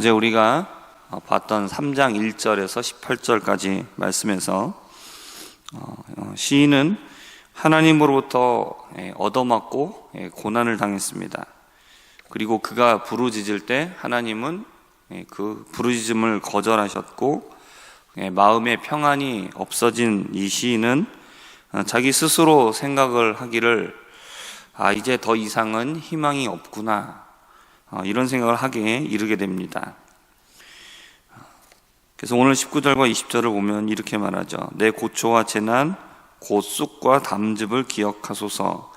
어제 우리가 봤던 3장 1절에서 18절까지 말씀에서 시인은 하나님으로부터 얻어맞고 고난을 당했습니다. 그리고 그가 부르짖을 때 하나님은 그 부르짖음을 거절하셨고, 마음의 평안이 없어진 이 시인은 자기 스스로 생각을 하기를 이제 더 이상은 희망이 없구나, 이런 생각을 하게 이르게 됩니다. 그래서 오늘 19절과 20절을 보면 이렇게 말하죠. 내 고초와 재난 곧 쑥과 담즙을 기억하소서.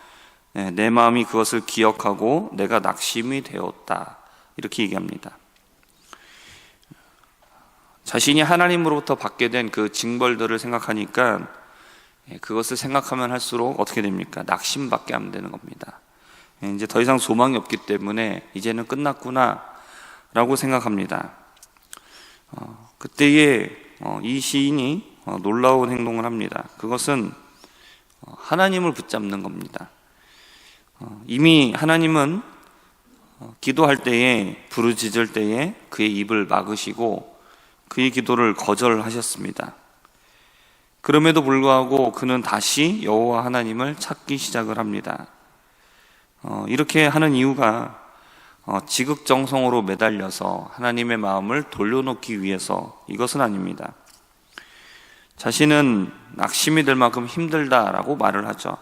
내 마음이 그것을 기억하고 내가 낙심이 되었다, 이렇게 얘기합니다. 자신이 하나님으로부터 받게 된 그 징벌들을 생각하니까 그것을 생각하면 할수록 어떻게 됩니까? 낙심밖에 안 되는 겁니다. 이제 더 이상 소망이 없기 때문에 이제는 끝났구나 라고 생각합니다. 그때에 이 시인이 놀라운 행동을 합니다. 그것은 하나님을 붙잡는 겁니다. 이미 하나님은 기도할 때에, 부르짖을 때에 그의 입을 막으시고 그의 기도를 거절하셨습니다. 그럼에도 불구하고 그는 다시 여호와 하나님을 찾기 시작을 합니다. 이렇게 하는 이유가 지극정성으로 매달려서 하나님의 마음을 돌려놓기 위해서, 이것은 아닙니다. 자신은 낙심이 될 만큼 힘들다라고 말을 하죠.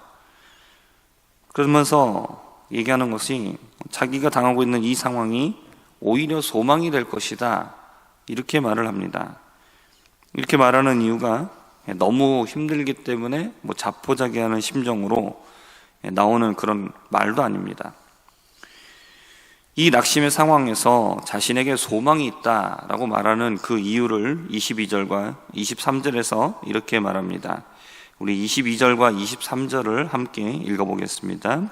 그러면서 얘기하는 것이 자기가 당하고 있는 이 상황이 오히려 소망이 될 것이다, 이렇게 말을 합니다. 이렇게 말하는 이유가 너무 힘들기 때문에 자포자기하는 심정으로 나오는 그런 말도 아닙니다. 이 낙심의 상황에서 자신에게 소망이 있다라고 말하는 그 이유를 22절과 23절에서 이렇게 말합니다. 우리 22절과 23절을 함께 읽어보겠습니다.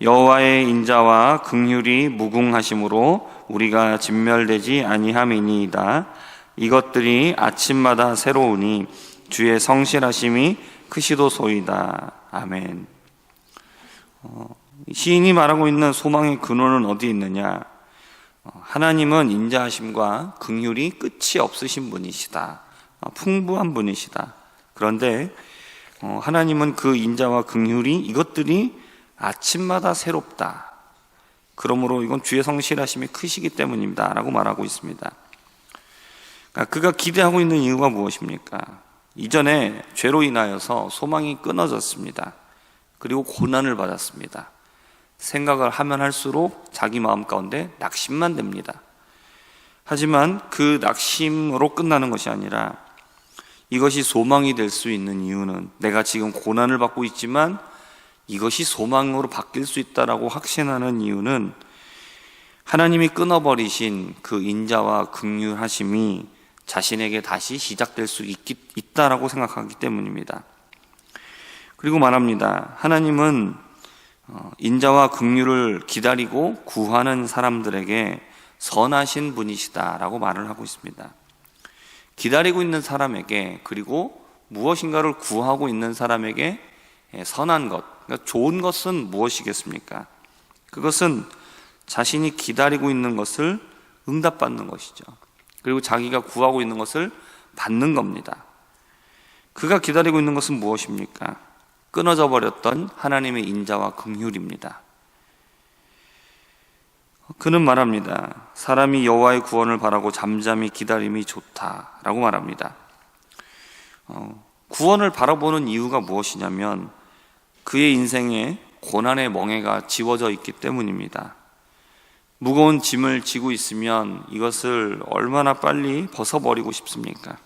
여호와의 인자와 긍휼이 무궁하심으로 우리가 진멸되지 아니함이니이다. 이것들이 아침마다 새로우니 주의 성실하심이 크시도소이다. 아멘. 시인이 말하고 있는 소망의 근원은 어디에 있느냐? 하나님은 인자하심과 긍휼이 끝이 없으신 분이시다. 풍부한 분이시다. 그런데 하나님은 그 인자와 긍휼이, 이것들이 아침마다 새롭다. 그러므로 이건 주의 성실하심이 크시기 때문입니다 라고 말하고 있습니다. 그가 기대하고 있는 이유가 무엇입니까? 이전에 죄로 인하여서 소망이 끊어졌습니다. 그리고 고난을 받았습니다. 생각을 하면 할수록 자기 마음 가운데 낙심만 됩니다. 하지만 그 낙심으로 끝나는 것이 아니라, 이것이 소망이 될 수 있는 이유는, 내가 지금 고난을 받고 있지만 이것이 소망으로 바뀔 수 있다라고 확신하는 이유는 하나님이 끊어버리신 그 인자와 긍휼하심이 자신에게 다시 시작될 수 있다라고 생각하기 때문입니다. 그리고 말합니다. 하나님은 인자와 긍휼을 기다리고 구하는 사람들에게 선하신 분이시다라고 말을 하고 있습니다. 기다리고 있는 사람에게, 그리고 무엇인가를 구하고 있는 사람에게 선한 것, 그러니까 좋은 것은 무엇이겠습니까? 그것은 자신이 기다리고 있는 것을 응답받는 것이죠. 그리고 자기가 구하고 있는 것을 받는 겁니다. 그가 기다리고 있는 것은 무엇입니까? 끊어져 버렸던 하나님의 인자와 긍휼입니다. 그는 말합니다. 사람이 여호와의 구원을 바라고 잠잠히 기다림이 좋다라고 말합니다. 구원을 바라보는 이유가 무엇이냐면 그의 인생에 고난의 멍에가 지워져 있기 때문입니다. 무거운 짐을 지고 있으면 이것을 얼마나 빨리 벗어버리고 싶습니까?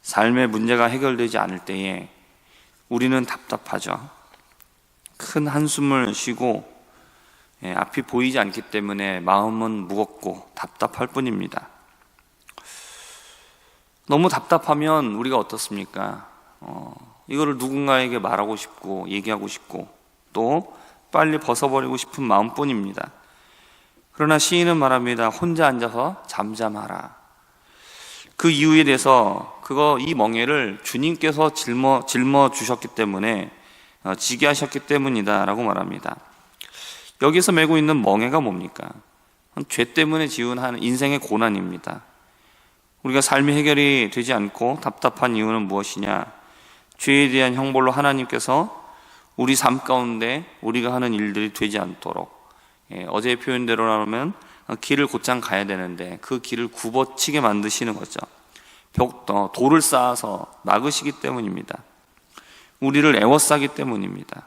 삶의 문제가 해결되지 않을 때에 우리는 답답하죠. 큰 한숨을 쉬고 앞이 보이지 않기 때문에 마음은 무겁고 답답할 뿐입니다. 너무 답답하면 우리가 어떻습니까? 이거를 누군가에게 말하고 싶고 얘기하고 싶고 또 빨리 벗어버리고 싶은 마음뿐입니다. 그러나 시인은 말합니다. 혼자 앉아서 잠잠하라. 그 이유에 대해서 이 멍에를 주님께서 짊어 주셨기 때문에 지게 하셨기 때문이다 라고 말합니다. 여기서 메고 있는 멍에가 뭡니까? 죄 때문에 지은 인생의 고난입니다. 우리가 삶이 해결이 되지 않고 답답한 이유는 무엇이냐? 죄에 대한 형벌로 하나님께서 우리 삶 가운데 우리가 하는 일들이 되지 않도록, 어제의 표현대로라면 길을 곧장 가야 되는데 그 길을 굽어치게 만드시는 거죠. 돌을 쌓아서 막으시기 때문입니다. 우리를 애워싸기 때문입니다.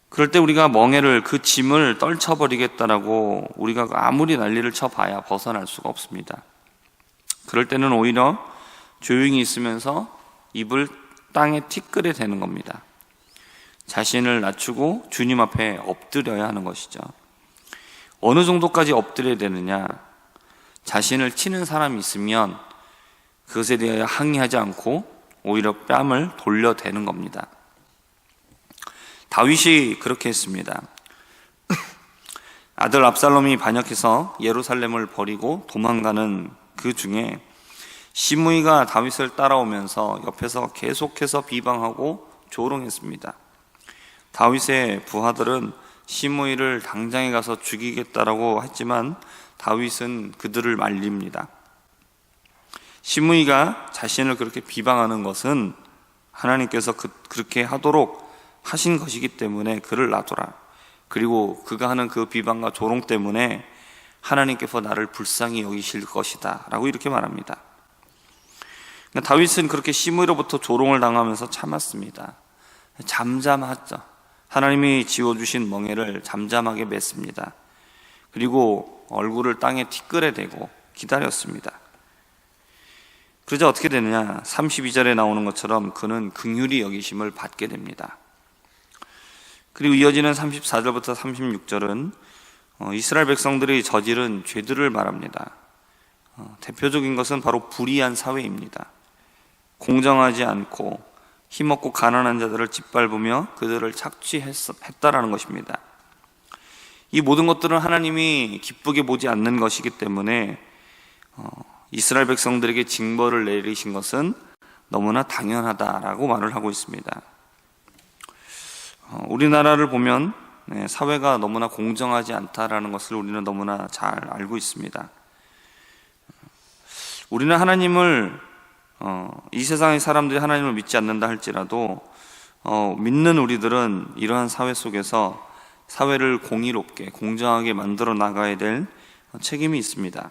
그럴 때 우리가 멍에를, 그 짐을 떨쳐버리겠다라고 우리가 아무리 난리를 쳐봐야 벗어날 수가 없습니다. 그럴 때는 오히려 조용히 있으면서 입을 땅에 티끌에 대는 겁니다. 자신을 낮추고 주님 앞에 엎드려야 하는 것이죠. 어느 정도까지 엎드려야 되느냐? 자신을 치는 사람이 있으면 그것에 대하여 항의하지 않고 오히려 뺨을 돌려대는 겁니다. 다윗이 그렇게 했습니다. 아들 압살롬이 반역해서 예루살렘을 버리고 도망가는 그 중에 시므이가 다윗을 따라오면서 옆에서 계속해서 비방하고 조롱했습니다. 다윗의 부하들은 시므이를 당장에 가서 죽이겠다라고 했지만 다윗은 그들을 말립니다. 시므이가 자신을 그렇게 비방하는 것은 하나님께서 그렇게 하도록 하신 것이기 때문에 그를 놔둬라. 그리고 그가 하는 그 비방과 조롱 때문에 하나님께서 나를 불쌍히 여기실 것이다 라고 이렇게 말합니다. 다윗은 그렇게 시므이로부터 조롱을 당하면서 참았습니다. 잠잠하죠. 하나님이 지어주신 멍에를 잠잠하게 맸습니다. 그리고 얼굴을 땅에 티끌에 대고 기다렸습니다. 그러자 어떻게 되느냐? 32절에 나오는 것처럼 그는 긍휼히 여기심을 받게 됩니다. 그리고 이어지는 34절부터 36절은 이스라엘 백성들이 저지른 죄들을 말합니다. 대표적인 것은 바로 불의한 사회입니다. 공정하지 않고 힘없고 가난한 자들을 짓밟으며 그들을 착취했다라는 것입니다. 이 모든 것들은 하나님이 기쁘게 보지 않는 것이기 때문에 이스라엘 백성들에게 징벌을 내리신 것은 너무나 당연하다라고 말을 하고 있습니다. 우리나라를 보면 사회가 너무나 공정하지 않다라는 것을 우리는 너무나 잘 알고 있습니다. 우리는 하나님을 이 세상의 사람들이 하나님을 믿지 않는다 할지라도 믿는 우리들은 이러한 사회 속에서 사회를 공의롭게 공정하게 만들어 나가야 될 책임이 있습니다.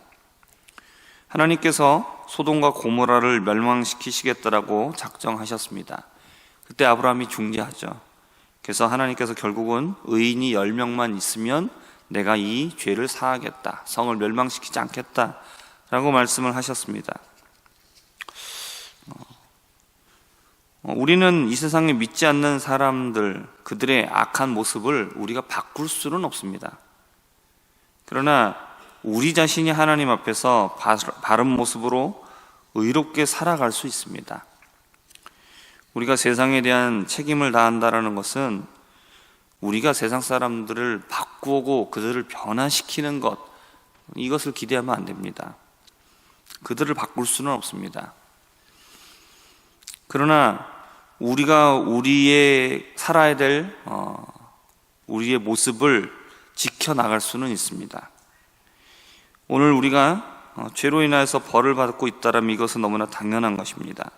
하나님께서 소돔과 고모라를 멸망시키시겠다라고 작정하셨습니다. 그때 아브라함이 중재하죠. 그래서 하나님께서 결국은 의인이 10명만 있으면 내가 이 죄를 사하겠다, 성을 멸망시키지 않겠다 라고 말씀을 하셨습니다. 우리는 이 세상에 믿지 않는 사람들, 그들의 악한 모습을 우리가 바꿀 수는 없습니다. 그러나 우리 자신이 하나님 앞에서 바른 모습으로 의롭게 살아갈 수 있습니다. 우리가 세상에 대한 책임을 다한다는 것은 우리가 세상 사람들을 바꾸고 그들을 변화시키는 것, 이것을 기대하면 안 됩니다. 그들을 바꿀 수는 없습니다. 그러나 우리가 우리의 살아야 될 우리의 모습을 지켜나갈 수는 있습니다. 오늘 우리가 죄로 인하여서 벌을 받고 있다면 이것은 너무나 당연한 것입니다.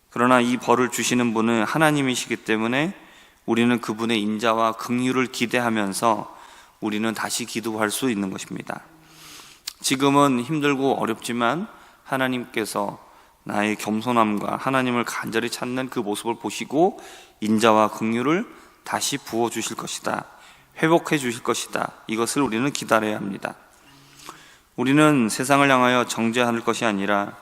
그러나 이 벌을 주시는 분은 하나님이시기 때문에 우리는 그분의 인자와 긍휼을 기대하면서 우리는 다시 기도할 수 있는 것입니다. 지금은 힘들고 어렵지만 하나님께서 나의 겸손함과 하나님을 간절히 찾는 그 모습을 보시고 인자와 긍휼을 다시 부어주실 것이다, 회복해 주실 것이다, 이것을 우리는 기다려야 합니다. 우리는 세상을 향하여 정죄할 것이 아니라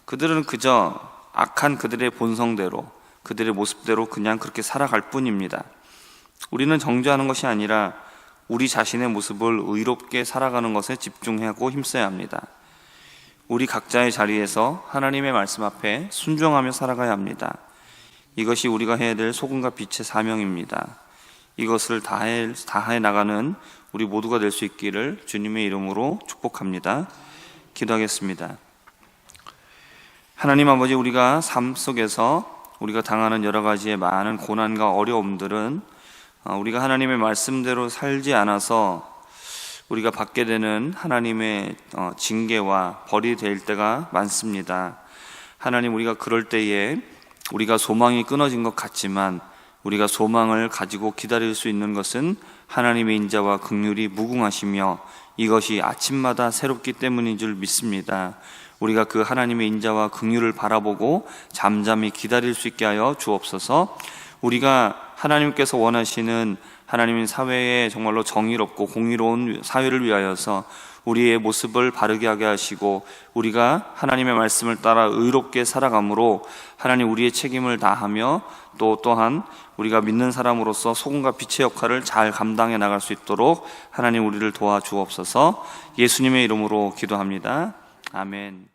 그들은 그저 악한 그들의 본성대로, 그들의 모습대로 그냥 그렇게 살아갈 뿐입니다. 우리는 정죄하는 것이 아니라 우리 자신의 모습을 의롭게 살아가는 것에 집중하고 힘써야 합니다. 우리 각자의 자리에서 하나님의 말씀 앞에 순종하며 살아가야 합니다. 이것이 우리가 해야 될 소금과 빛의 사명입니다. 이것을 다해 나가는 우리 모두가 될 수 있기를 주님의 이름으로 축복합니다. 기도하겠습니다. 하나님 아버지, 우리가 삶 속에서 우리가 당하는 여러 가지의 많은 고난과 어려움들은 우리가 하나님의 말씀대로 살지 않아서 우리가 받게 되는 하나님의 징계와 벌이 될 때가 많습니다. 하나님, 우리가 그럴 때에 우리가 소망이 끊어진 것 같지만 우리가 소망을 가지고 기다릴 수 있는 것은 하나님의 인자와 긍휼이 무궁하시며 이것이 아침마다 새롭기 때문인 줄 믿습니다. 우리가 그 하나님의 인자와 긍휼을 바라보고 잠잠히 기다릴 수 있게 하여 주옵소서. 우리가 하나님께서 원하시는 하나님의 사회에 정말로 정의롭고 공의로운 사회를 위하여서 우리의 모습을 바르게 하게 하시고 우리가 하나님의 말씀을 따라 의롭게 살아감으로 하나님 우리의 책임을 다하며 또한 우리가 믿는 사람으로서 소금과 빛의 역할을 잘 감당해 나갈 수 있도록 하나님 우리를 도와주옵소서. 예수님의 이름으로 기도합니다. 아멘.